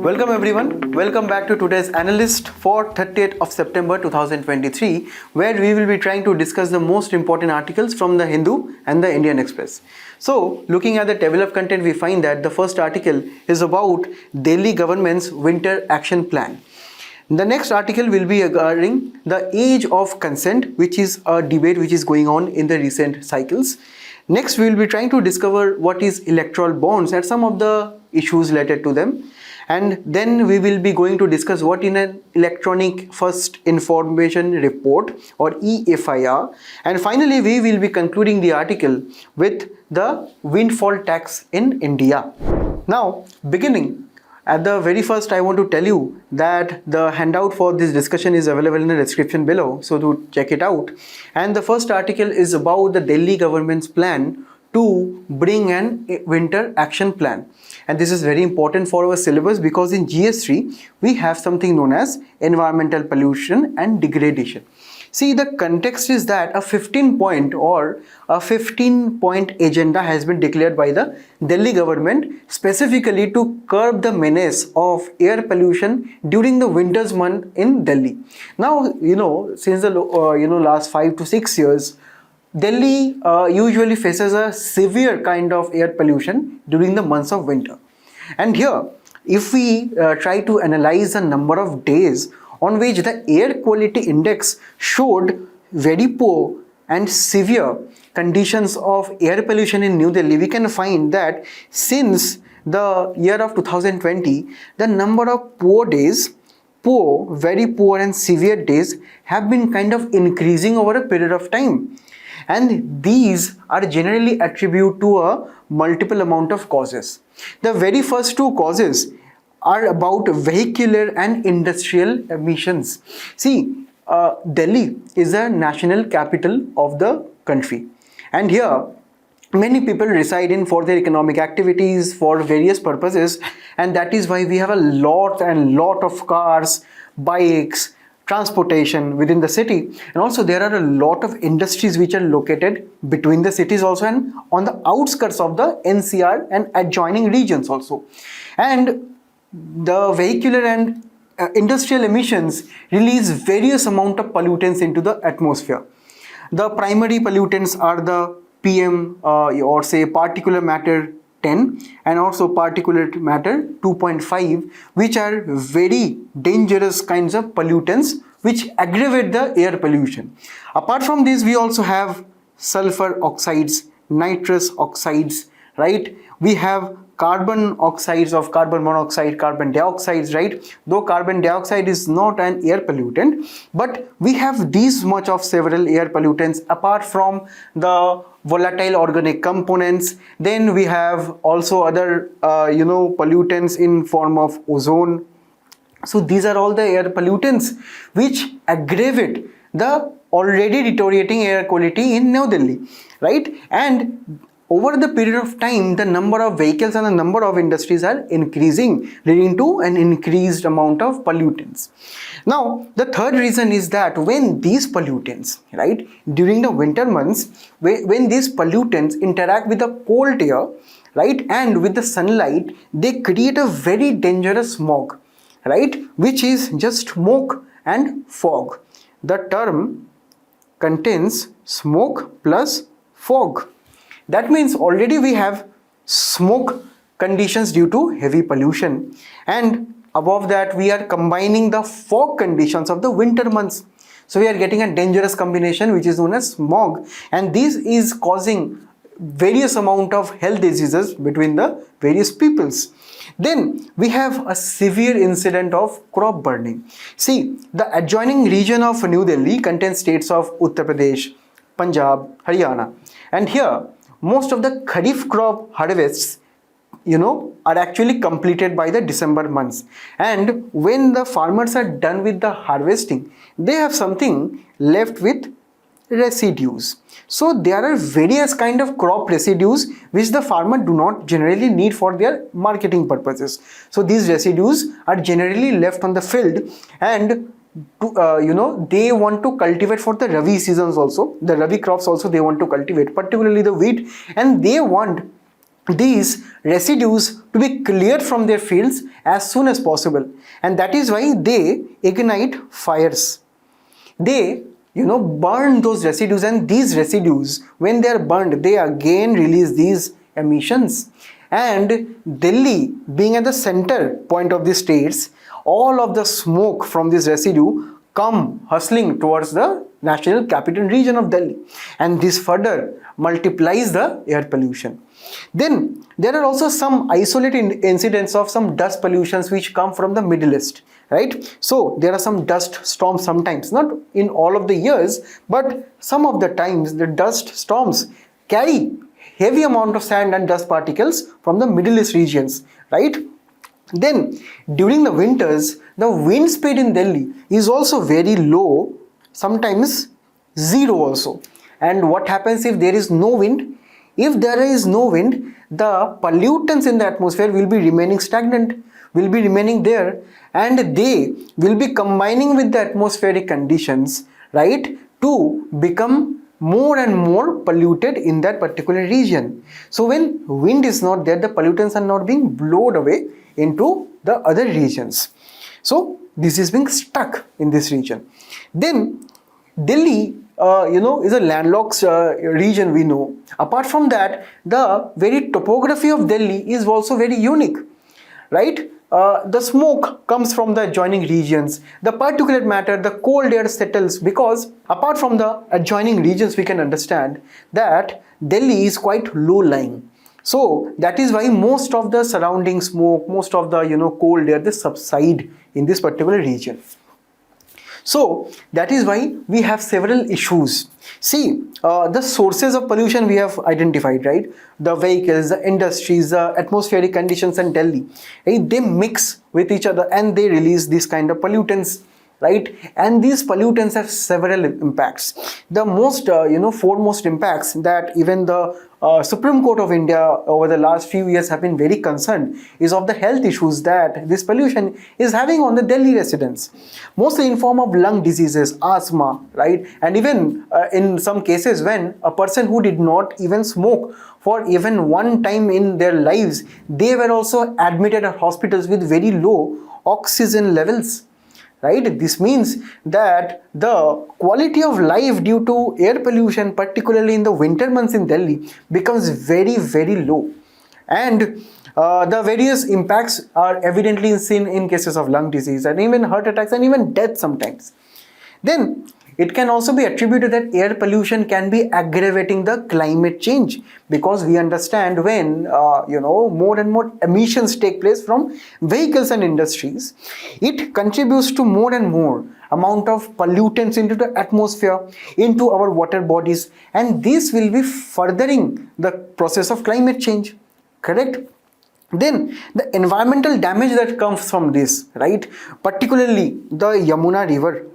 Welcome everyone. Welcome back to today's Analyst for 30th of September 2023, where we will be trying to discuss the most important articles from the Hindu and the Indian Express. So, looking at the table of content, we find that the first article is about Delhi government's winter action plan. The next article will be regarding the age of consent, which is a debate which is going on in the recent cycles. Next, we will be trying to discover what is electoral bonds and some of the issues related to them. And then we will be going to discuss what in an electronic first information report or e-FIR. And finally, we will be concluding the article with the windfall tax in India. Now, beginning at the very first, I want to tell you that the handout for this discussion is available in the description below, so to check it out. And the first article is about the Delhi government's plan to bring an winter action plan. And this is very important for our syllabus because in GS3 we have something known as environmental pollution and degradation. See, the context is that a 15-point or a 15-point agenda has been declared by the Delhi government specifically to curb the menace of air pollution during the winter's month in Delhi. Now, since the last 5 to 6 years, Delhi usually faces a severe kind of air pollution during the months of winter. And here, if we try to analyze the number of days on which the air quality index showed very poor and severe conditions of air pollution in New Delhi, we can find that since the year of 2020, the number of very poor and severe days have been kind of increasing over a period of time. And these are generally attributed to a multiple amount of causes. The very first two causes are about vehicular and industrial emissions. See, Delhi is the national capital of the country. And here, many people reside in for their economic activities, for various purposes. And that is why we have a lot of cars, bikes, transportation within the city, and also there are a lot of industries which are located between the cities also and on the outskirts of the NCR and adjoining regions also. And the vehicular and industrial emissions release various amount of pollutants into the atmosphere. The primary pollutants are the PM or say particulate matter 10 and also particulate matter 2.5, which are very dangerous kinds of pollutants which aggravate the air pollution. Apart from this, we also have sulfur oxides, nitrous oxides, right? We have carbon oxides of carbon monoxide, carbon dioxide, right? Though carbon dioxide is not an air pollutant, but we have these much of several air pollutants apart from the volatile organic components. Then we have also other pollutants in form of ozone. So these are all the air pollutants which aggravate the already deteriorating air quality in New Delhi, right? And over the period of time, the number of vehicles and the number of industries are increasing, leading to an increased amount of pollutants. Now, the third reason is that when these pollutants, right, during the winter months, when these pollutants interact with the cold air, right, and with the sunlight, they create a very dangerous smog, right, which is just smoke and fog. The term contains smoke plus fog. That means already we have smoke conditions due to heavy pollution, and above that we are combining the fog conditions of the winter months. So we are getting a dangerous combination which is known as smog, and this is causing various amount of health diseases between the various peoples. Then we have a severe incident of crop burning. See, the adjoining region of New Delhi contains states of Uttar Pradesh, Punjab, Haryana, and here most of the Kharif crop harvests are actually completed by the December months. And when the farmers are done with the harvesting, they have something left with residues. So there are various kind of crop residues which the farmer do not generally need for their marketing purposes. So these residues are generally left on the field, and they want to cultivate for the Ravi seasons also. The Ravi crops also they want to cultivate, particularly the wheat, and they want these residues to be cleared from their fields as soon as possible, and that is why they ignite fires. They burn those residues, and these residues, when they are burned, they again release these emissions. And Delhi being at the center point of the states, all of the smoke from this residue come hustling towards the national capital region of Delhi, and this further multiplies the air pollution. Then there are also some isolated incidents of some dust pollutions which come from the Middle East, right? So there are some dust storms sometimes, not in all of the years, but some of the times the dust storms carry heavy amount of sand and dust particles from the Middle East regions, right? Then during the winters, the wind speed in Delhi is also very low, sometimes zero also. And what happens if there is no wind? If there is no wind, the pollutants in the atmosphere will be remaining stagnant, will be remaining there, and they will be combining with the atmospheric conditions, right, to become more and more polluted in that particular region. So when wind is not there, the pollutants are not being blown away into the other regions. So this is being stuck in this region. Then Delhi is a landlocked region, we know. Apart from that, the very topography of Delhi is also very unique, right? The smoke comes from the adjoining regions. The particulate matter, the cold air settles, because apart from the adjoining regions, we can understand that Delhi is quite low lying. So that is why most of the surrounding smoke, most of the cold air, they subside in this particular region. So that is why we have several issues. See, the sources of pollution we have identified, right? The vehicles, the industries, the atmospheric conditions in Delhi, right? They mix with each other and they release these kind of pollutants, right? And these pollutants have several impacts. The most, foremost impacts that even the Supreme Court of India over the last few years have been very concerned is of the health issues that this pollution is having on the Delhi residents, mostly in form of lung diseases, asthma, right? And even in some cases when a person who did not even smoke for even one time in their lives, they were also admitted at hospitals with very low oxygen levels. Right? This means that the quality of life due to air pollution, particularly in the winter months in Delhi, becomes very, very low. And the various impacts are evidently seen in cases of lung disease and even heart attacks and even death sometimes. Then it can also be attributed that air pollution can be aggravating the climate change, because we understand when more and more emissions take place from vehicles and industries, it contributes to more and more amount of pollutants into the atmosphere, into our water bodies, and this will be furthering the process of climate change. Correct? Then the environmental damage that comes from this, right? Particularly the Yamuna river,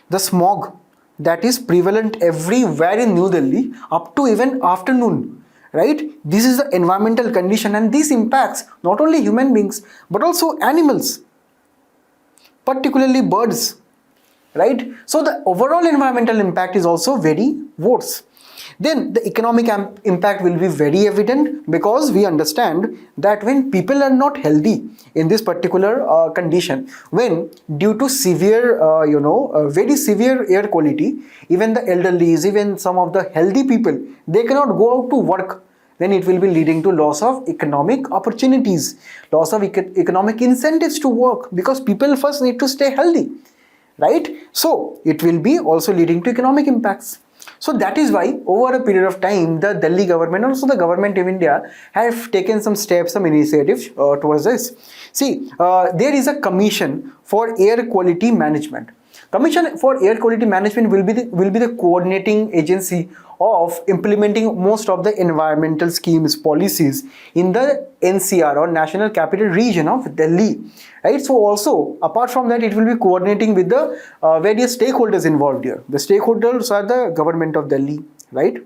the smog that is prevalent everywhere in New Delhi up to even afternoon, right? This is the environmental condition, and this impacts not only human beings but also animals, particularly birds, right? So the overall environmental impact is also very worse. Then the economic impact will be very evident, because we understand that when people are not healthy in this particular condition, when due to severe, very severe air quality, even the elderly, even some of the healthy people, they cannot go out to work, then it will be leading to loss of economic opportunities, loss of economic incentives to work, because people first need to stay healthy, right? So it will be also leading to economic impacts. So that is why over a period of time, the Delhi government, also the government of India, have taken some steps, some initiatives towards this. See, there is a commission for air quality management. Commission for Air Quality Management will be the coordinating agency of implementing most of the environmental schemes, policies in the NCR or National Capital Region of Delhi. Right? So also, apart from that, it will be coordinating with the various stakeholders involved here. The stakeholders are the government of Delhi, right?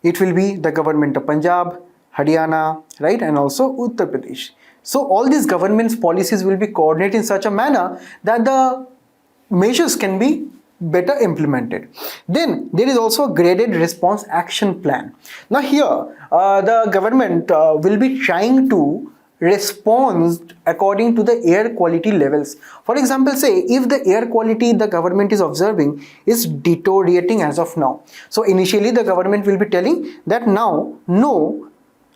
It will be the government of Punjab, Haryana, right? And also Uttar Pradesh. So all these government's policies will be coordinated in such a manner that the measures can be better implemented. Then there is also a graded response action plan. Now here the government will be trying to respond according to the air quality levels. For example, say if the air quality the government is observing is deteriorating as of now, so initially the government will be telling that now no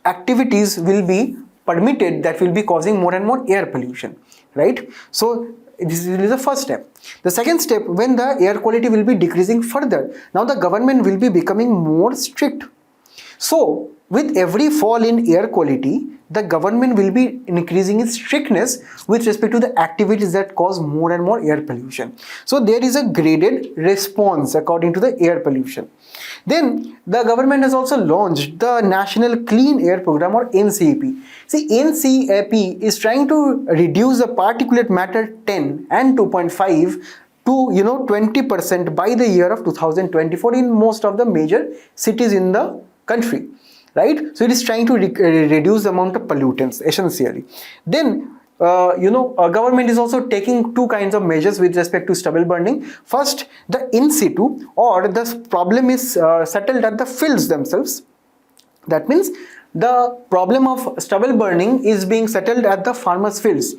activities will be permitted that will be causing more and more air pollution, right? So this is the first step. The second step, when the air quality will be decreasing further, now the government will be becoming more strict. So with every fall in air quality, the government will be increasing its strictness with respect to the activities that cause more and more air pollution. So there is a graded response according to the air pollution. Then the government has also launched the National Clean Air Program, or NCAP. See, NCAP is trying to reduce the particulate matter 10 and 2.5 to 20% by the year of 2024 in most of the major cities in the country, right? So it is trying to reduce the amount of pollutants essentially. Then government is also taking two kinds of measures with respect to stubble burning. First, the in situ, or the problem is settled at the fields themselves. That means the problem of stubble burning is being settled at the farmers' fields.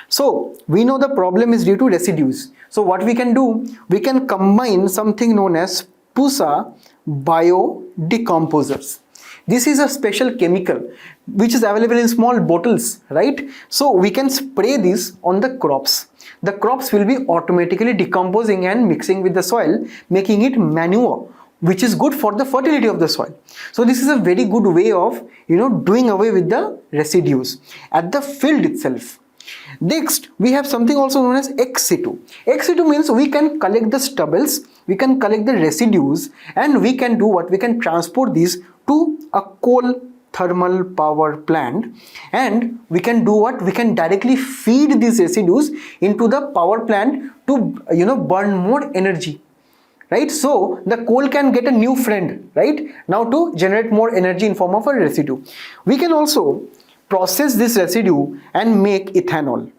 So we know the problem is due to residues. So what we can do, we can combine something known as PUSA biodecomposers. This is a special chemical which is available in small bottles, right? So we can spray this on the crops. The crops will be automatically decomposing and mixing with the soil, making it manure, which is good for the fertility of the soil. So this is a very good way of doing away with the residues at the field itself. Next, we have something also known as ex situ. Ex situ means we can collect the stubbles, we can collect the residues, and we can do what? We can transport these to a coal thermal power plant, and we can do what? We can directly feed these residues into the power plant to burn more energy, right? So the coal can get a new friend, right, now to generate more energy in form of a residue. We can also process this residue and make ethanol.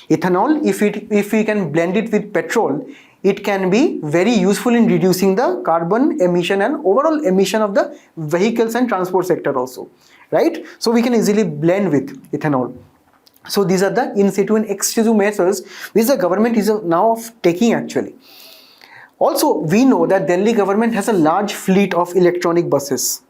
Ethanol, if we can blend it with petrol, it can be very useful in reducing the carbon emission and overall emission of the vehicles and transport sector also, right? So we can easily blend with ethanol. So these are the in situ and ex situ measures which the government is now taking actually. Also, we know that Delhi government has a large fleet of electronic buses,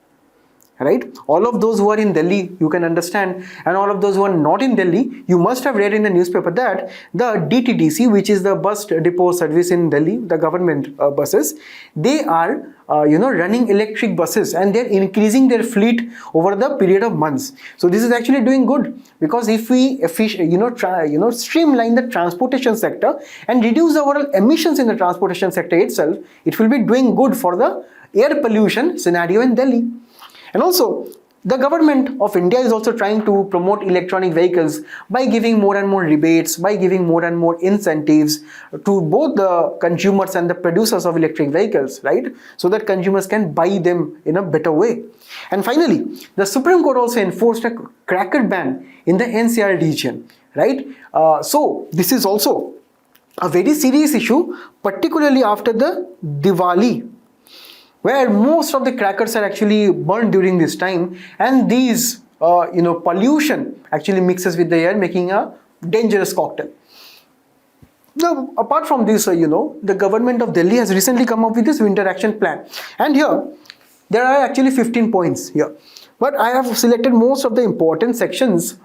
right? All of those who are in Delhi, you can understand, and all of those who are not in Delhi, you must have read in the newspaper that the DTDC, which is the bus depot service in Delhi, the government buses, they are running electric buses, and they're increasing their fleet over the period of months. So this is actually doing good, because if we streamline the transportation sector and reduce the overall emissions in the transportation sector itself, it will be doing good for the air pollution scenario in Delhi. And also, the government of India is also trying to promote electronic vehicles by giving more and more rebates, by giving more and more incentives to both the consumers and the producers of electric vehicles, right? So that consumers can buy them in a better way. And finally, the Supreme Court also enforced a cracker ban in the NCR region, right? So this is also a very serious issue, particularly after the Diwali, where most of the crackers are actually burned during this time, and these pollution actually mixes with the air, making a dangerous cocktail. Now, apart from this, the government of Delhi has recently come up with this winter action plan, and here there are actually 15 points here, but I have selected most of the important sections.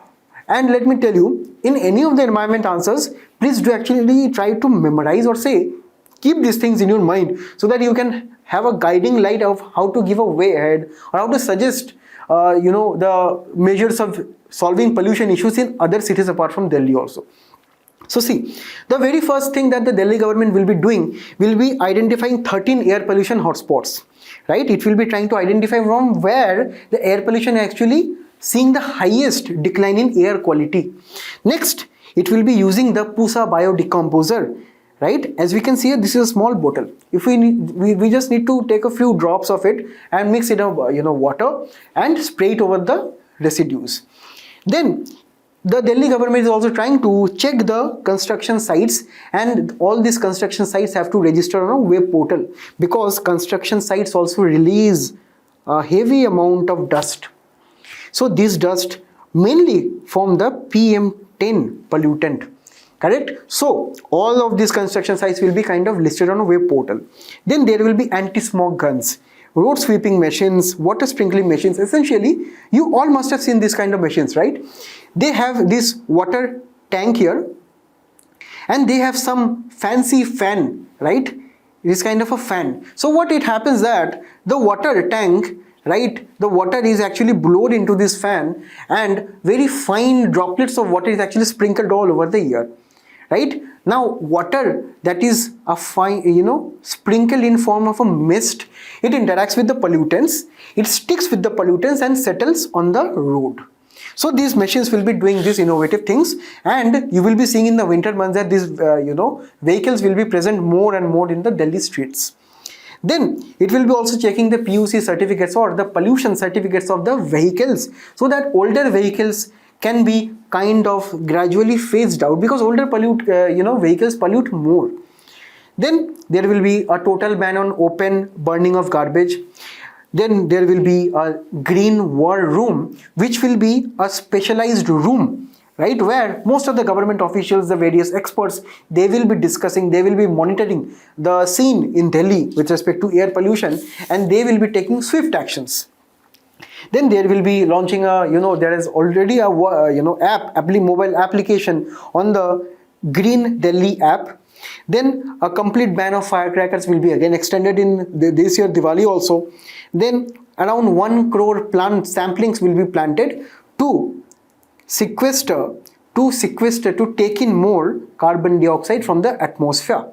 And let me tell you, in any of the environment answers, please do actually try to memorize, or say keep these things in your mind, so that you can have a guiding light of how to give a way ahead, or how to suggest the measures of solving pollution issues in other cities apart from Delhi also. So see, the very first thing that the Delhi government will be doing will be identifying 13 air pollution hotspots, right? It will be trying to identify from where the air pollution is actually seeing the highest decline in air quality. Next, it will be using the PUSA biodecomposer, right? As we can see here, this is a small bottle. If we just need to take a few drops of it and mix it in water and spray it over the residues. Then the Delhi government is also trying to check the construction sites, and all these construction sites have to register on a web portal, because construction sites also release a heavy amount of dust. So this dust mainly from the PM10 pollutant. Correct? So all of these construction sites will be kind of listed on a web portal. Then there will be anti-smog guns, road sweeping machines, water sprinkling machines. Essentially, you all must have seen this kind of machines, right? They have this water tank here, and they have some fancy fan, right? This kind of a fan. So what it happens that the water tank, right, the water is actually blown into this fan, and very fine droplets of water is actually sprinkled all over the air, right? Now water that is a fine, sprinkled in form of a mist, it interacts with the pollutants, it sticks with the pollutants and settles on the road. So these machines will be doing these innovative things, and you will be seeing in the winter months that these vehicles will be present more and more in the Delhi streets. Then it will be also checking the PUC certificates or the pollution certificates of the vehicles, so that older vehicles can be kind of gradually phased out, because older vehicles pollute more. Then there will be a total ban on open burning of garbage. Then there will be a green war room, which will be a specialized room, right, where most of the government officials, the various experts, they will be discussing, they will be monitoring the scene in Delhi with respect to air pollution, and they will be taking swift actions. Then there will be launching a, there is already a, mobile application on the Green Delhi app. Then a complete ban of firecrackers will be again extended in this year Diwali also. Then around 1 crore plant samplings will be planted to sequester, to take in more carbon dioxide from the atmosphere.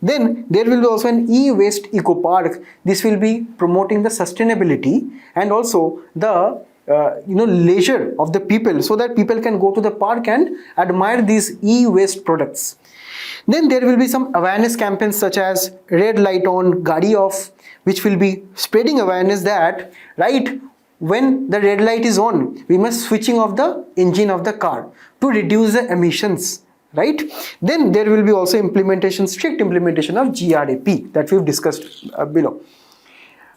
Then there will be also an e-waste eco park. This will be promoting the sustainability and also the leisure of the people, so that people can go to the park and admire these e-waste products. Then there will be some awareness campaigns such as red light on, gadi off, which will be spreading awareness that, right, when the red light is on, we must switching off the engine of the car to reduce the emissions, right? Then there will be also strict implementation of GRAP that we've discussed below.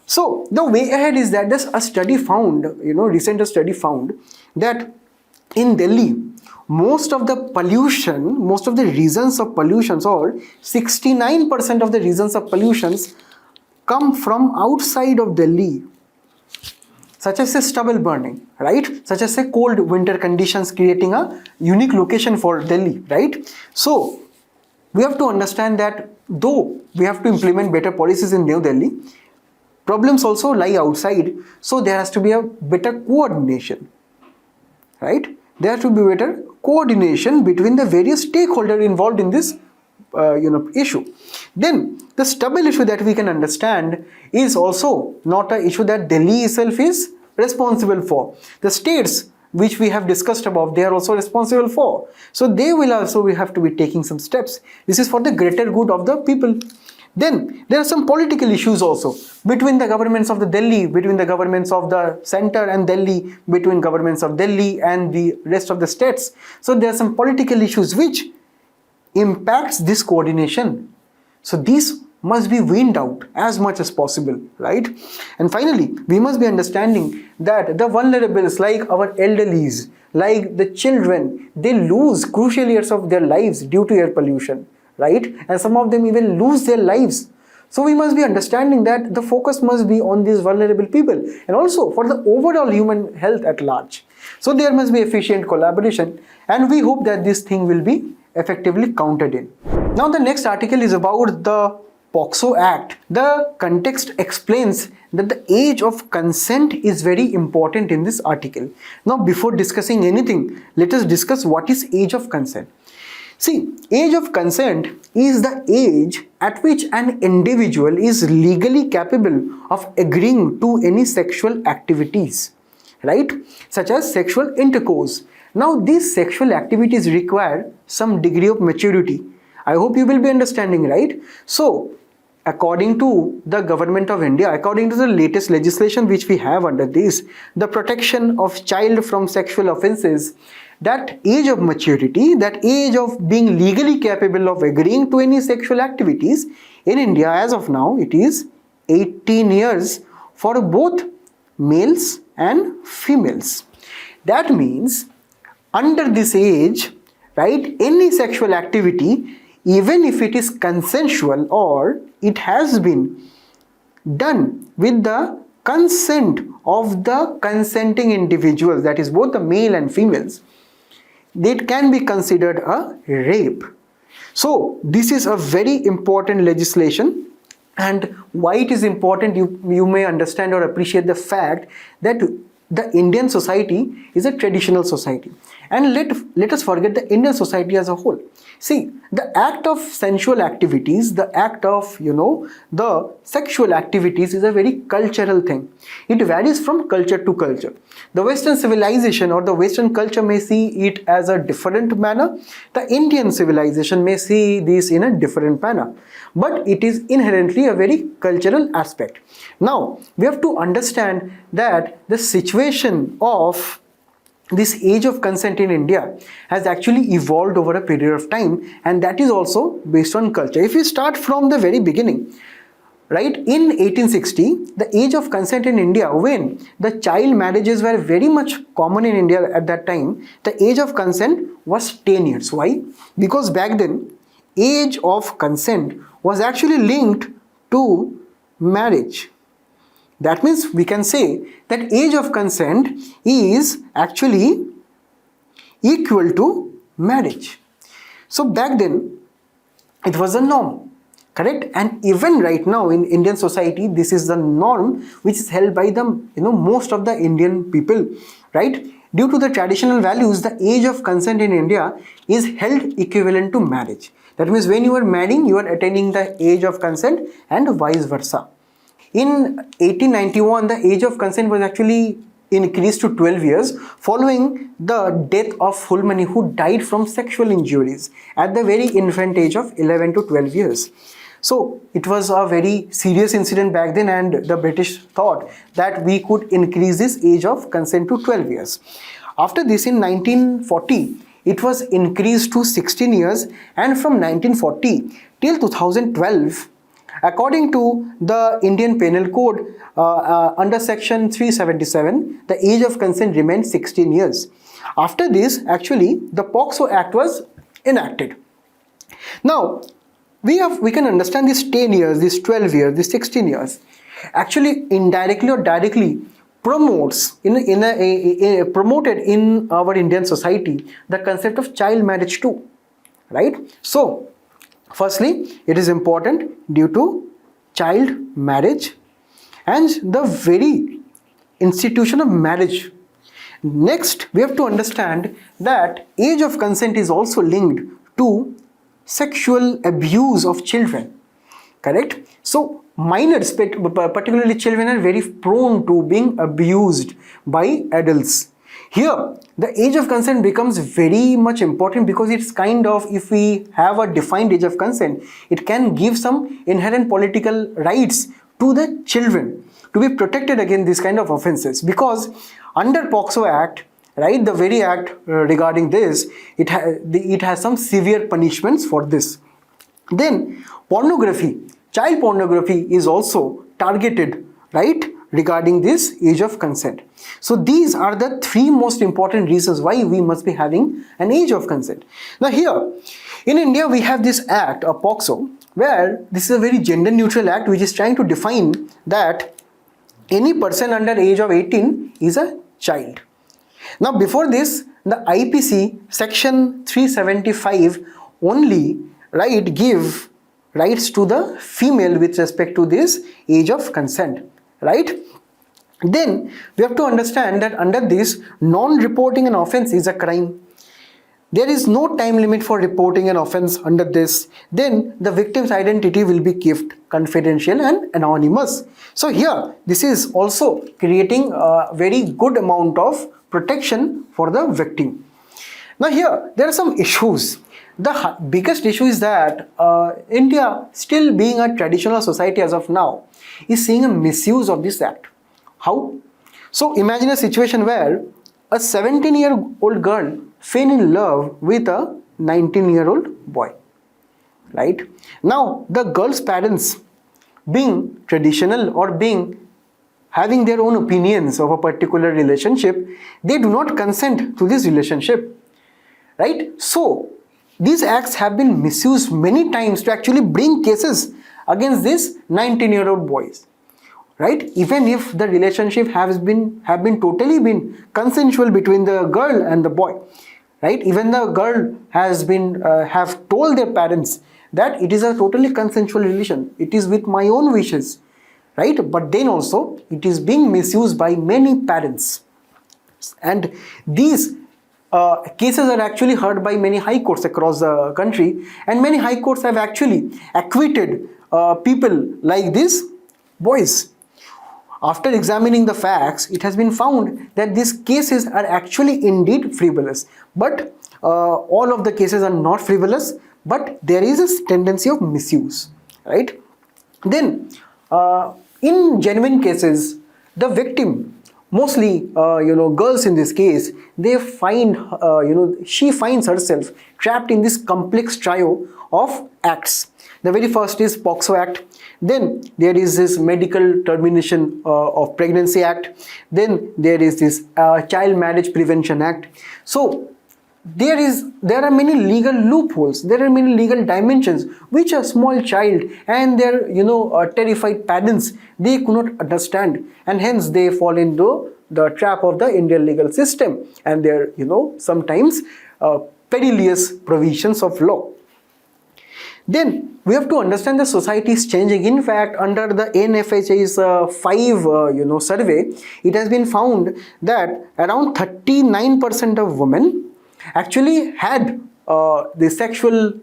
So the way ahead is that a study found, recent study found that in Delhi, most of the reasons of pollutions, or 69% of the reasons of pollutions, come from outside of Delhi, such as stubble burning, right? Such as cold winter conditions creating a unique location for Delhi, right? So we have to understand that though we have to implement better policies in New Delhi, problems also lie outside. So there has to be a better coordination, right? There has to be better coordination between the various stakeholders involved in this issue. Then the stubble issue that we can understand is also not an issue that Delhi itself is responsible for. The states which we have discussed above, they are also responsible for. So they will also have to be taking some steps. This is for the greater good of the people. Then there are some political issues also between the governments of the Delhi, between the governments of the center and Delhi, between governments of Delhi and the rest of the states. So there are some political issues which impacts this coordination. So these must be weaned out as much as possible, right? And finally, we must be understanding that the vulnerables, like our elderlies, like the children, they lose crucial years of their lives due to air pollution, right? And some of them even lose their lives. So we must be understanding that the focus must be on these vulnerable people and also for the overall human health at large. So there must be efficient collaboration, and we hope that this thing will be effectively counted in. Now the next article is about the POCSO Act. The context explains that the age of consent is very important in this article. Now before discussing anything, let us discuss what is age of consent. See, age of consent is the age at which an individual is legally capable of agreeing to any sexual activities, right? Such as sexual intercourse. Now, these sexual activities require some degree of maturity. I hope you will be understanding, right? So, according to the government of India, according to the latest legislation which we have under this, the protection of child from sexual offences that age of maturity, that age of being legally capable of agreeing to any sexual activities in India as of now, it is 18 years for both males and females. That means under this age, right, any sexual activity, even if it is consensual or it has been done with the consent of the consenting individuals, that is both the male and females, it can be considered a rape. So this is a very important legislation, and why it is important, you may understand or appreciate the fact that the Indian society is a traditional society, and let us forget the Indian society as a whole. See, the act of sensual activities, the act of the sexual activities is a very cultural thing. It varies from culture to culture. The Western civilization or the Western culture may see it as a different manner. The Indian civilization may see this in a different manner. But it is inherently a very cultural aspect. Now, we have to understand that the situation of this age of consent in India has actually evolved over a period of time, and that is also based on culture. If we start from the very beginning, right, in 1860, the age of consent in India, when the child marriages were very much common in India at that time, the age of consent was 10 years. Why? Because back then, age of consent was actually linked to marriage. That means we can say that age of consent is actually equal to marriage. So back then, it was a norm, correct? And even right now in Indian society, this is the norm which is held by the most of the Indian people, right? Due to the traditional values, the age of consent in India is held equivalent to marriage. That means when you are marrying, you are attaining the age of consent, and vice versa. In 1891, the age of consent was actually increased to 12 years following the death of Fulmani, who died from sexual injuries at the very infant age of 11 to 12 years. So it was a very serious incident back then, and the British thought that we could increase this age of consent to 12 years. After this, in 1940, it was increased to 16 years, and from 1940 till 2012, according to the Indian Penal Code, under section 377, the age of consent remained 16 years. After this, actually, the POCSO Act was enacted. Now, we can understand this 10 years, this 12 years, this 16 years, actually indirectly or directly promoted in our Indian society the concept of child marriage too, right? So, firstly, it is important due to child marriage and the very institution of marriage. Next, we have to understand that age of consent is also linked to sexual abuse of children, correct? So, minors, particularly children, are very prone to being abused by adults. Here, the age of consent becomes very much important because it's kind of, if we have a defined age of consent, it can give some inherent political rights to the children to be protected against this kind of offenses. Because under POCSO Act, right, the very act regarding this, it has some severe punishments for this. Then pornography, child pornography is also targeted, right, regarding this age of consent. So these are the three most important reasons why we must be having an age of consent. Now here, in India, we have this act, a POCSO, where this is a very gender neutral act which is trying to define that any person under age of 18 is a child. Now before this, the IPC section 375 only, right, give rights to the female with respect to this age of consent, right? Then we have to understand that under this, non-reporting an offense is a crime. There is no time limit for reporting an offense under this. Then the victim's identity will be kept confidential and anonymous. So here, this is also creating a very good amount of protection for the victim. Now here, there are some issues. The biggest issue is that India, still being a traditional society as of now, is seeing a misuse of this act. How? So imagine a situation where a 17-year-old girl fell in love with a 19-year-old boy, right? Now, the girl's parents, being traditional or being having their own opinions of a particular relationship, they do not consent to this relationship, right? So, these acts have been misused many times to actually bring cases against these 19-year-old boys, right? Even if the relationship have been totally been consensual between the girl and the boy, right? Even the girl has been have told their parents that it is a totally consensual relation, it is with my own wishes, right? But then also it is being misused by many parents, and these cases are actually heard by many high courts across the country, and many high courts have actually acquitted people like these boys. After examining the facts, it has been found that these cases are actually indeed frivolous, but all of the cases are not frivolous, but there is a tendency of misuse, right? Then in genuine cases, the victim, mostly girls in this case, they find she finds herself trapped in this complex trio of acts. The very first is POXO Act, then there is this Medical Termination of Pregnancy Act, then there is this Child Marriage Prevention Act. So there are many legal loopholes, there are many legal dimensions which a small child and their terrified parents, they could not understand, and hence they fall into the trap of the Indian legal system and their sometimes perilous provisions of law. Then we have to understand the society is changing. In fact, under the NFHA's 5 survey, it has been found that around 39% of women actually had the sexual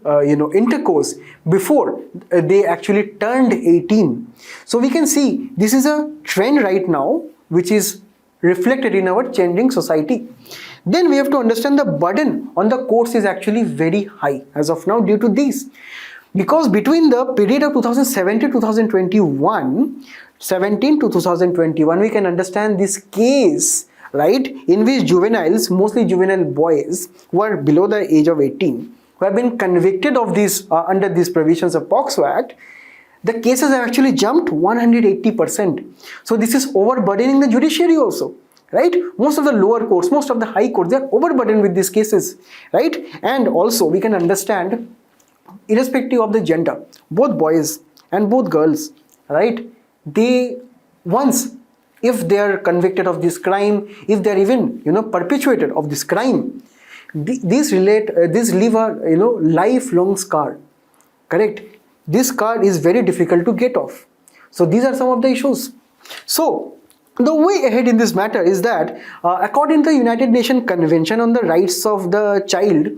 intercourse before they actually turned 18. So we can see this is a trend right now which is reflected in our changing society. Then we have to understand the burden on the courts is actually very high as of now due to these. Because between the period of 2017 to 2021, we can understand this case, right, in which juveniles, mostly juvenile boys who are below the age of 18, who have been convicted of this under these provisions of POXO Act, the cases have actually jumped 180%. So this is overburdening the judiciary also, right? Most of the lower courts, most of the high courts, they are overburdened with these cases, right? And also we can understand, irrespective of the gender, both boys and both girls, right, they once, if they are convicted of this crime, if they are even perpetuated of this crime, these leave a lifelong scar, correct? This scar is very difficult to get off. So these are some of the issues. So the way ahead in this matter is that according to the United Nations Convention on the Rights of the Child,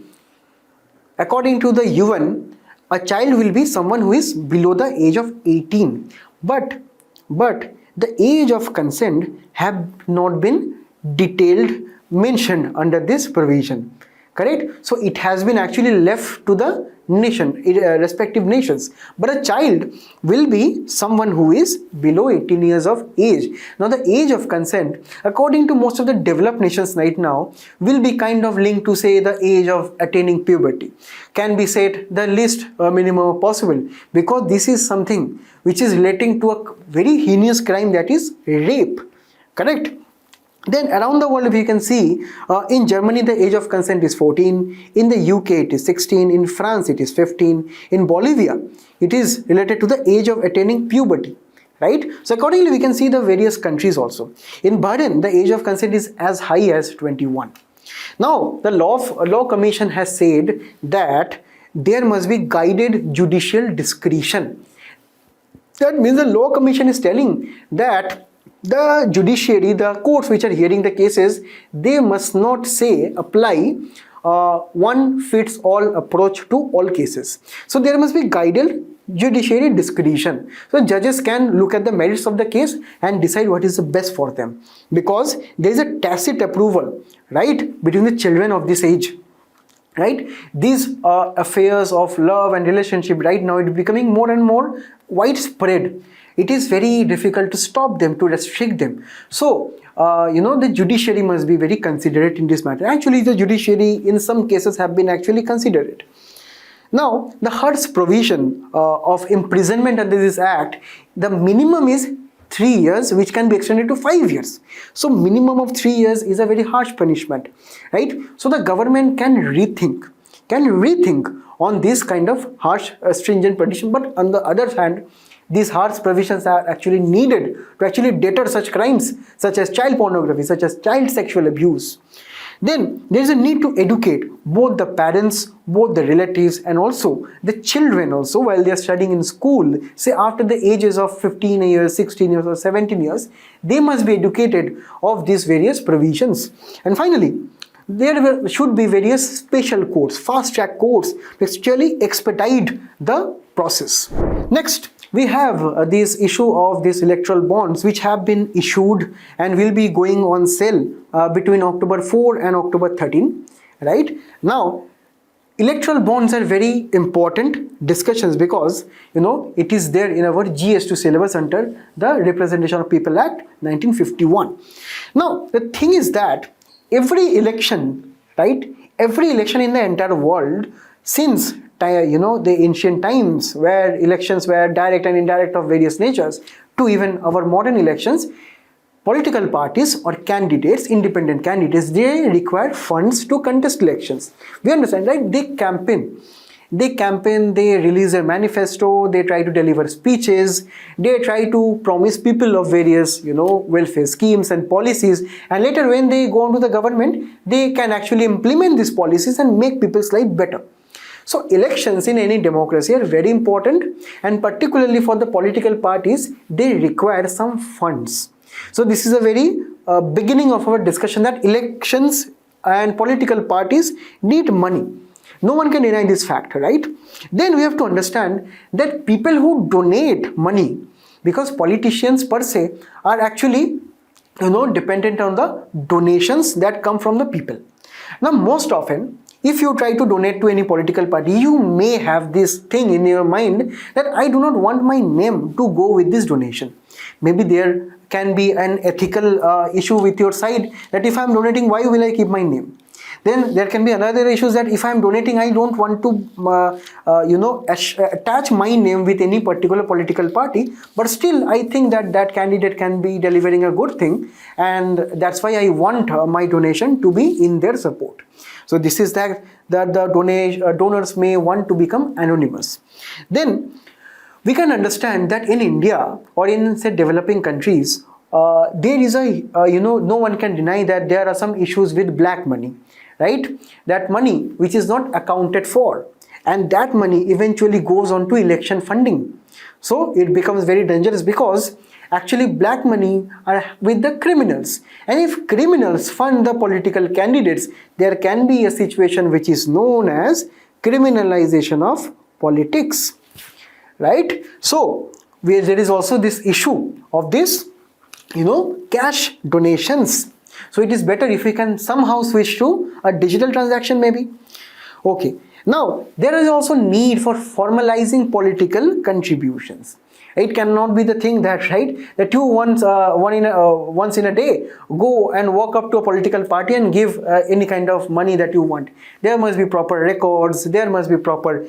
according to the UN, a child will be someone who is below the age of 18. But the age of consent have not been detailed mentioned under this provision, correct? So it has been actually left to the respective nations. But a child will be someone who is below 18 years of age. Now the age of consent, according to most of the developed nations right now, will be kind of linked to say the age of attaining puberty. Can be set the least minimum possible, because this is something which is relating to a very heinous crime, that is rape, correct? Then around the world, if you can see, in Germany the age of consent is 14, in the UK it is 16, in France it is 15, in Bolivia it is related to the age of attaining puberty, right? So accordingly we can see the various countries also. In Bahrain the age of consent is as high as 21. Now the law commission has said that there must be guided judicial discretion. That means the law commission is telling that the judiciary, the courts which are hearing the cases, they must not say apply one fits all approach to all cases. So there must be guided judiciary discretion. So judges can look at the merits of the case and decide what is the best for them, because there is a tacit approval, right, between the children of this age. right? These affairs of love and relationship right now, it's becoming more and more widespread. It is very difficult to stop them, to restrict them. So the judiciary must be very considerate in this matter. Actually, the judiciary in some cases have been actually considerate. Now, the HER's provision of imprisonment under this act, the minimum is 3 years, which can be extended to 5 years. So minimum of 3 years is a very harsh punishment, right? So the government can rethink on this kind of harsh stringent punishment. But on the other hand, these harsh provisions are actually needed to actually deter such crimes such as child pornography, such as child sexual abuse. Then there is a need to educate both the parents, both the relatives, and also the children also while they are studying in school. Say after the ages of 15 years, 16 years or 17 years, they must be educated of these various provisions. And finally, there should be various special courts, fast track courts to actually expedite the process. Next, we have this issue of these electoral bonds which have been issued and will be going on sale between October 4 and October 13, right? Now, electoral bonds are very important discussions because it is there in our GS2 syllabus under the Representation of People Act 1951. Now, the thing is that every election, right? Every election in the entire world since the ancient times where elections were direct and indirect of various natures to even our modern elections, political parties or candidates, independent candidates, they require funds to contest elections. We understand, right? They campaign, they release their manifesto, they try to deliver speeches, they try to promise people of various, welfare schemes and policies, and later when they go on to the government, they can actually implement these policies and make people's life better. So elections in any democracy are very important, and particularly for the political parties, they require some funds. So this is a very beginning of our discussion that elections and political parties need money. No one can deny this fact, right? Then we have to understand that people who donate money, because politicians per se are actually dependent on the donations that come from the people. Now most often, if you try to donate to any political party, you may have this thing in your mind that I do not want my name to go with this donation. Maybe there can be an ethical issue with your side that if I am donating, why will I keep my name? Then there can be another issue that if I am donating, I don't want to attach my name with any particular political party, but still I think that that candidate can be delivering a good thing, and that's why I want my donation to be in their support. So this is that the donors may want to become anonymous. Then we can understand that in India or in say developing countries, there is no one can deny that there are some issues with black money, right? That money which is not accounted for, and that money eventually goes on to election funding. So it becomes very dangerous because actually black money are with the criminals, and if criminals fund the political candidates, there can be a situation which is known as criminalization of politics, right? So there is also this issue of this cash donations. So it is better if we can somehow switch to a digital transaction maybe. Okay, now there is also need for formalizing political contributions. It cannot be the thing that, right, that you once in a day go and walk up to a political party and give any kind of money that you want. There must be proper records, there must be proper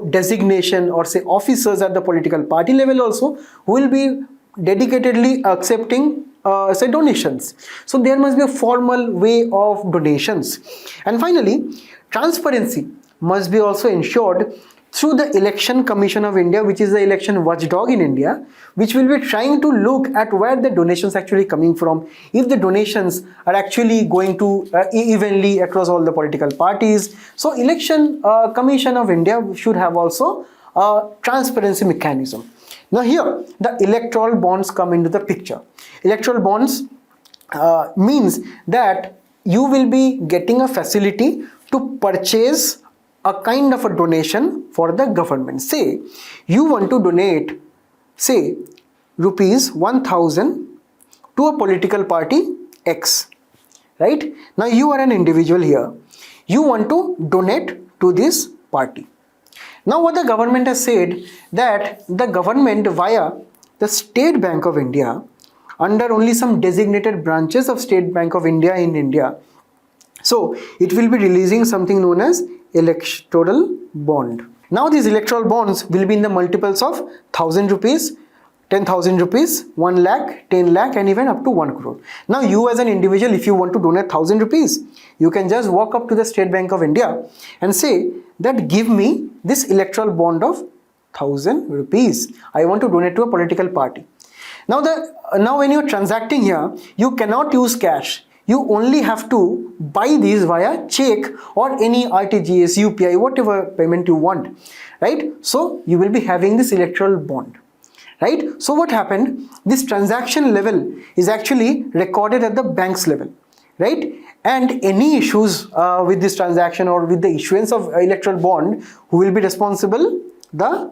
designation or say officers at the political party level also who will be dedicatedly accepting say donations. So there must be a formal way of donations. And finally, transparency must be also ensured through the Election Commission of India, which is the election watchdog in India, which will be trying to look at where the donations actually coming from, if the donations are actually going to evenly across all the political parties. So Election Commission of India should have also a transparency mechanism. Now here, the electoral bonds come into the picture. Electoral bonds means that you will be getting a facility to purchase a kind of a donation for the government. Say you want to donate, say, rupees 1000 to a political party X, right? Now you are an individual here. you want to donate to this party. Now what the government has said, that the government via the State Bank of India, under only some designated branches of State Bank of India in India, so it will be releasing something known as electoral bond. Now these electoral bonds will be in the multiples of 1,000 rupees, 10,000 rupees, 1 lakh, 10 lakh and even up to 1 crore. Now you as an individual, if you want to donate 1,000 rupees, you can just walk up to the State Bank of India and say that give me this electoral bond of 1,000 rupees. I want to donate to a political party. Now when you are transacting here, you cannot use cash. You only have to buy these via check or any RTGS, UPI, whatever payment you want, right? So you will be having this electoral bond, right? So what happened? This transaction level is actually recorded at the bank's level, right? And any issues with this transaction or with the issuance of electoral bond, who will be responsible? The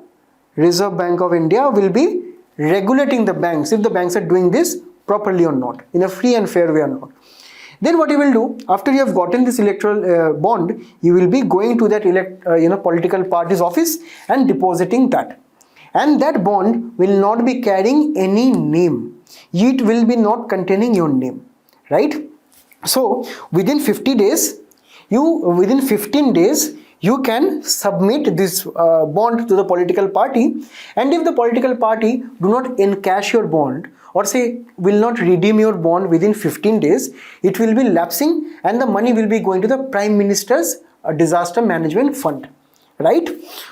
Reserve Bank of India will be regulating the banks, if the banks are doing this properly or not, in a free and fair way or not. Then what you will do, after you have gotten this electoral bond, you will be going to that political party's office and depositing that. And that bond will not be carrying any name. It will be not containing your name, right? So within 15 days, you can submit this bond to the political party, and if the political party do not encash your bond or say will not redeem your bond within 15 days, it will be lapsing and the money will be going to the Prime Minister's Disaster Management Fund, right?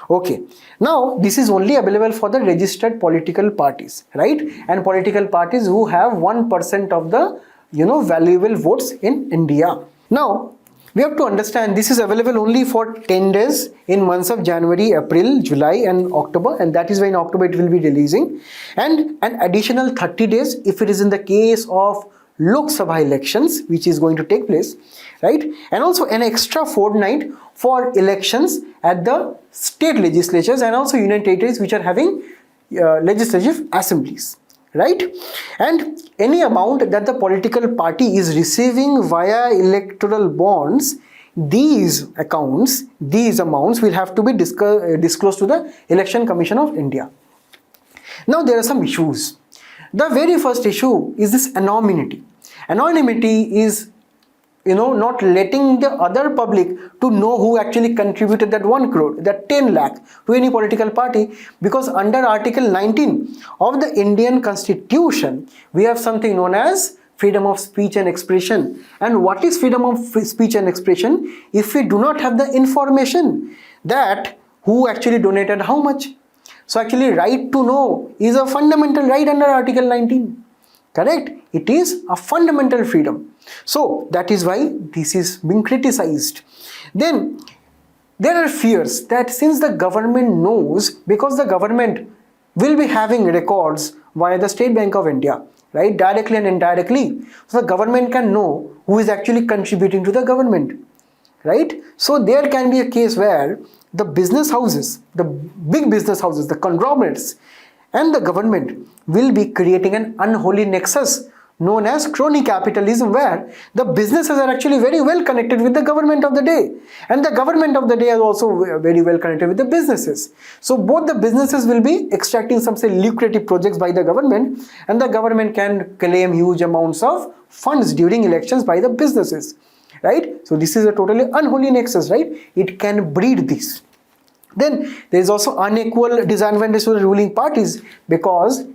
Okay, now this is only available for the registered political parties, right? And political parties who have 1% of the valuable votes in India. Now we have to understand this is available only for 10 days in months of January, April, July and October, and that is why in October it will be releasing, and an additional 30 days if it is in the case of Lok Sabha elections which is going to take place, right? And also an extra fortnight for elections at the state legislatures and also union territories which are having legislative assemblies, right? And any amount that the political party is receiving via electoral bonds, these amounts will have to be disclosed to the Election Commission of India. Now there are some issues. The very first issue is this anonymity. Anonymity is not letting the other public to know who actually contributed that 1 crore, that 10 lakh to any political party, because under Article 19 of the Indian Constitution, we have something known as freedom of speech and expression. And what is freedom of speech and expression? If we do not have the information that who actually donated how much. So actually right to know is a fundamental right under Article 19. Correct? It is a fundamental freedom. So that is why this is being criticized. Then there are fears that since the government knows, because the government will be having records via the State Bank of India, right, directly and indirectly, so the government can know who is actually contributing to the government, right? So there can be a case where the business houses, the big business houses, the conglomerates and the government will be creating an unholy nexus known as crony capitalism, where the businesses are actually very well connected with the government of the day, and the government of the day is also very well connected with the businesses. So both the businesses will be extracting some lucrative projects by the government, and the government can claim huge amounts of funds during elections by the businesses, right? So this is a totally unholy nexus, right? It can breed this. Then there is also unequal disadvantage to the ruling parties, because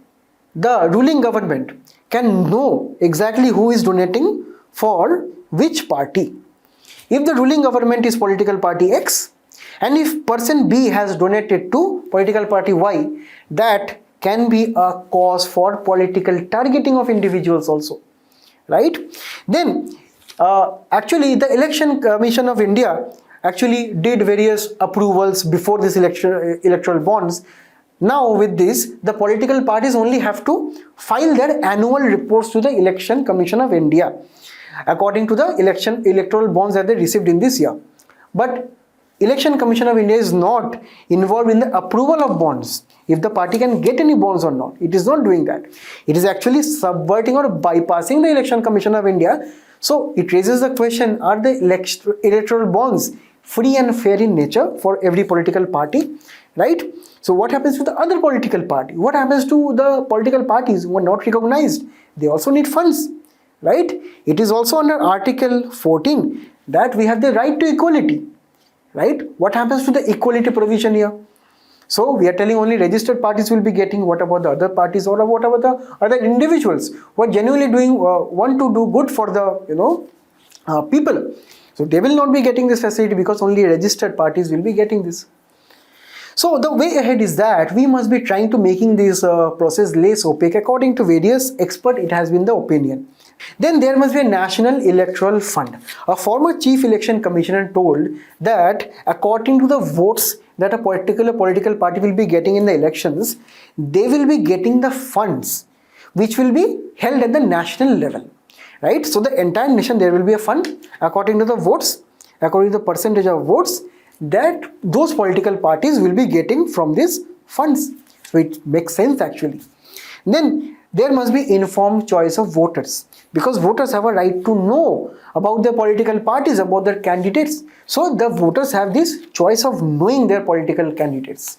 the ruling government can know exactly who is donating for which party. If the ruling government is political party X, and if person B has donated to political party Y, that can be a cause for political targeting of individuals also, right? Then actually the Election Commission of India actually did various approvals before this electoral bonds. Now with this, the political parties only have to file their annual reports to the Election Commission of India according to the electoral bonds that they received in this year. But Election Commission of India is not involved in the approval of bonds. If the party can get any bonds or not, it is not doing that. It is actually subverting or bypassing the Election Commission of India. So it raises the question, are the electoral bonds free and fair in nature for every political party, right? So what happens to the other political party? What happens to the political parties who are not recognized? They also need funds, right? It is also under Article 14 that we have the right to equality, right? What happens to the equality provision here? So we are telling only registered parties will be getting. What about the other parties, or what about the other individuals who are genuinely doing want to do good for the people? So they will not be getting this facility because only registered parties will be getting this. So the way ahead is that we must be trying to making this process less opaque. According to various experts, it has been the opinion. Then there must be a national electoral fund. A former chief election commissioner told that according to the votes that a particular political party will be getting in the elections, they will be getting the funds which will be held at the national level, right? So the entire nation, there will be a fund according to the votes, according to the percentage of votes that those political parties will be getting from these funds. So it makes sense actually. Then there must be informed choice of voters, because voters have a right to know about their political parties, about their candidates. So the voters have this choice of knowing their political candidates.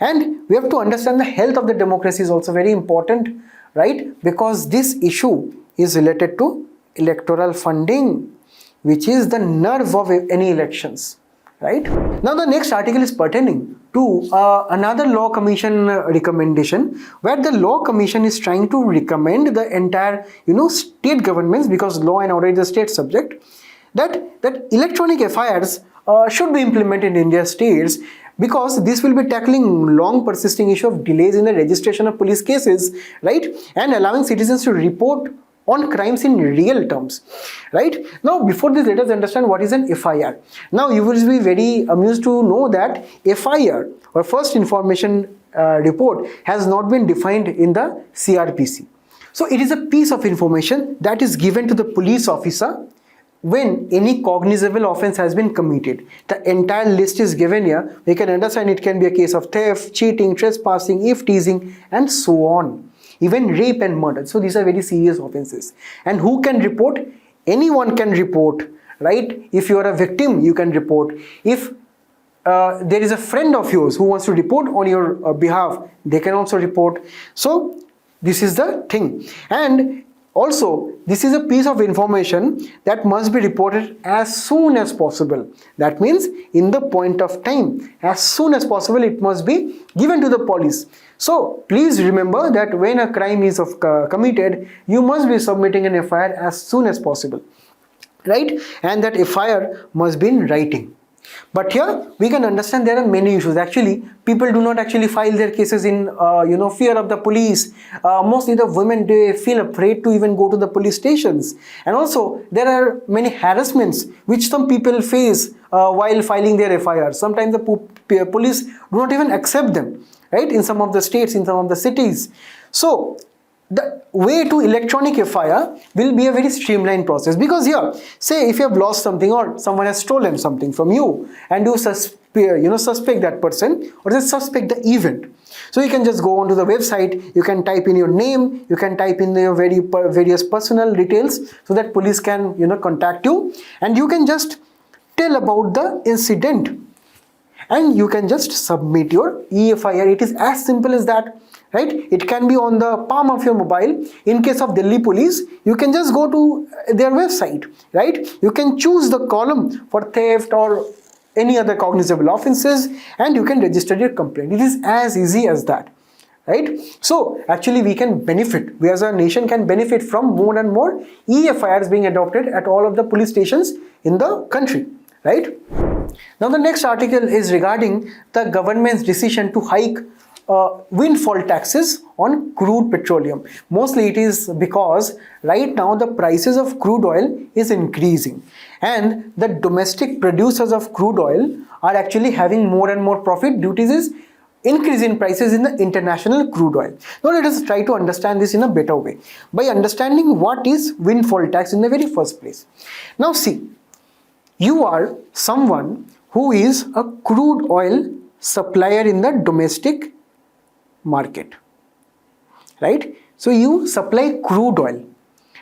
And we have to understand the health of the democracy is also very important, right? Because this issue is related to electoral funding, which is the nerve of any elections, right? Now the next article is pertaining to another law commission recommendation, where the law commission is trying to recommend the entire state governments, because law and order is a state subject, that electronic FIRs should be implemented in India's states, because this will be tackling long persisting issue of delays in the registration of police cases, right, and allowing citizens to report on crimes in real terms, right? Now before this, let us understand what is an FIR. Now you will be very amused to know that FIR, or first information report, has not been defined in the CRPC. So it is a piece of information that is given to the police officer when any cognizable offense has been committed. The entire list is given here. We can understand it can be a case of theft, cheating, trespassing, eavesdropping, and so on. Even rape and murder. So these are very serious offenses. And who can report? Anyone can report, right? If you are a victim, you can report. If there is a friend of yours who wants to report on your behalf, they can also report. So this is the thing. And also, this is a piece of information that must be reported as soon as possible. That means in the point of time, as soon as possible, it must be given to the police. So please remember that when a crime is committed, you must be submitting an FIR as soon as possible, right? And that FIR must be in writing. But here we can understand there are many issues. Actually, people do not actually file their cases in fear of the police. Mostly the women, they feel afraid to even go to the police stations. And also there are many harassments which some people face while filing their FIR. Sometimes the police do not even accept them, right? In some of the states, in some of the cities. So the way to electronic FIR will be a very streamlined process, because here, say if you have lost something or someone has stolen something from you and you suspect that person, or just suspect the event. So you can just go onto the website, you can type in your name, you can type in your various personal details so that police can contact you, and you can just tell about the incident and you can just submit your e-FIR. It is as simple as that, right? It can be on the palm of your mobile. In case of Delhi police, you can just go to their website, right? You can choose the column for theft or any other cognizable offenses and you can register your complaint. It is as easy as that, right? So actually we can benefit, we as a nation can benefit from more and more e-FIRs being adopted at all of the police stations in the country, right? Now the next article is regarding the government's decision to hike windfall taxes on crude petroleum. Mostly it is because right now the prices of crude oil is increasing and the domestic producers of crude oil are actually having more and more profit due to this increase in prices in the international crude oil. Now let us try to understand this in a better way by understanding what is windfall tax in the very first place. Now see, you are someone who is a crude oil supplier in the domestic market, right? So you supply crude oil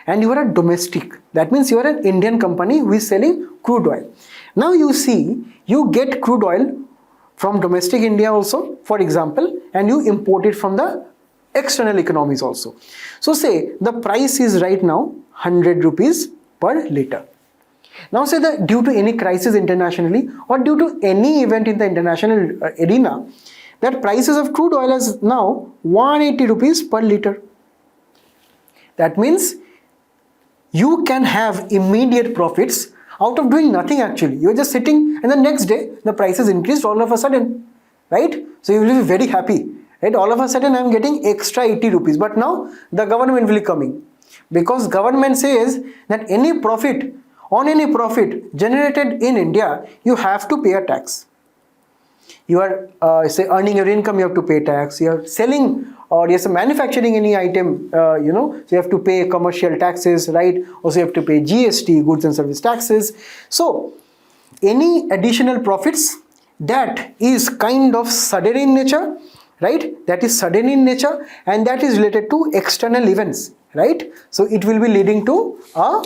and you are a domestic. That means you are an Indian company who is selling crude oil. Now you see, you get crude oil from domestic India also, for example, and you import it from the external economies also. So say the price is right now 100 rupees per liter. Now say that due to any crisis internationally or due to any event in the international arena, that prices of crude oil is now 180 rupees per liter. That means you can have immediate profits out of doing nothing actually. You're just sitting and the next day the prices increased all of a sudden, right? So you will be very happy, right? All of a sudden I'm getting extra 80 rupees, but now the government will be coming, because government says that any profit generated in India, you have to pay a tax. You are say earning your income, you have to pay tax. You are selling or yes, manufacturing any item, so you have to pay commercial taxes, right? Also you have to pay GST, goods and service taxes. So any additional profits that is kind of sudden in nature, right? That is sudden in nature and that is related to external events, right? So it will be leading to a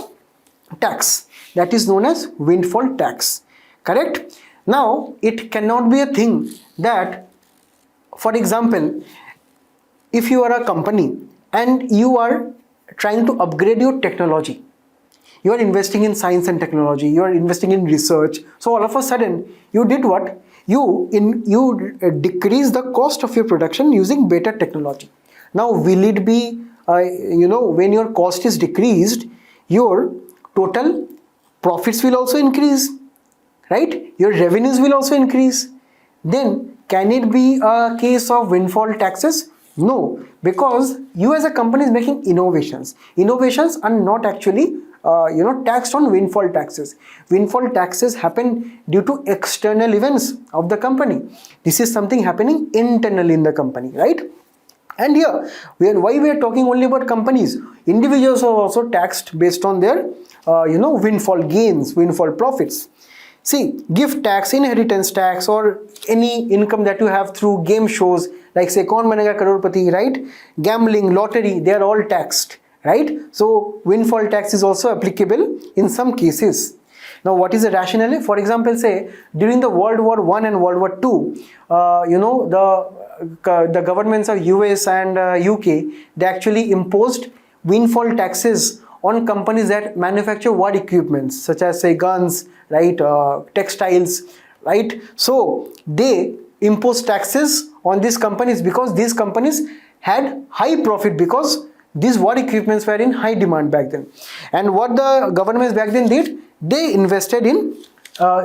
tax that is known as windfall tax, correct? Now it cannot be a thing that, for example, if you are a company and you are trying to upgrade your technology, you are investing in science and technology, you are investing in research, so all of a sudden you did what? You decrease the cost of your production using better technology. Now will it be, when your cost is decreased, your total profits will also increase, right? Your revenues will also increase. Then can it be a case of windfall taxes? No, because you as a company is making innovations. Innovations are not actually taxed on windfall taxes. Windfall taxes happen due to external events of the company. This is something happening internally in the company, right? And here, why we are talking only about companies? Individuals are also taxed based on their windfall gains, windfall profits. See, gift tax, inheritance tax, or any income that you have through game shows, like say Kaun Banega Crorepati, right? Gambling, lottery, they are all taxed, right? So windfall tax is also applicable in some cases. Now what is the rationale? For example, say during the World War I and World War II, the governments of US and UK, they actually imposed windfall taxes on companies that manufacture war equipments such as say guns, right, textiles, right? So they imposed taxes on these companies because these companies had high profit because these war equipments were in high demand back then. And what the governments back then did, they invested in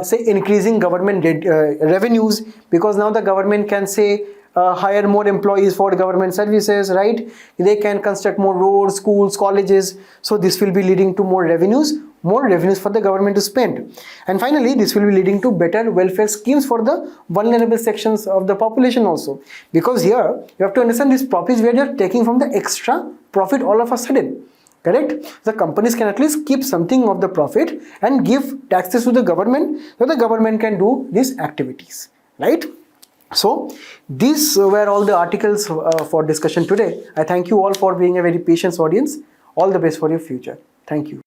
say increasing government revenues, because now the government can say hire more employees for government services, right? They can construct more roads, schools, colleges. So this will be leading to more revenues for the government to spend. And finally, this will be leading to better welfare schemes for the vulnerable sections of the population also. Because here, you have to understand this profits where you're taking from the extra profit all of a sudden. Correct? The companies can at least keep something of the profit and give taxes to the government so the government can do these activities, right? So these were all the articles for discussion today. I thank you all for being a very patient audience. All the best for your future. Thank you.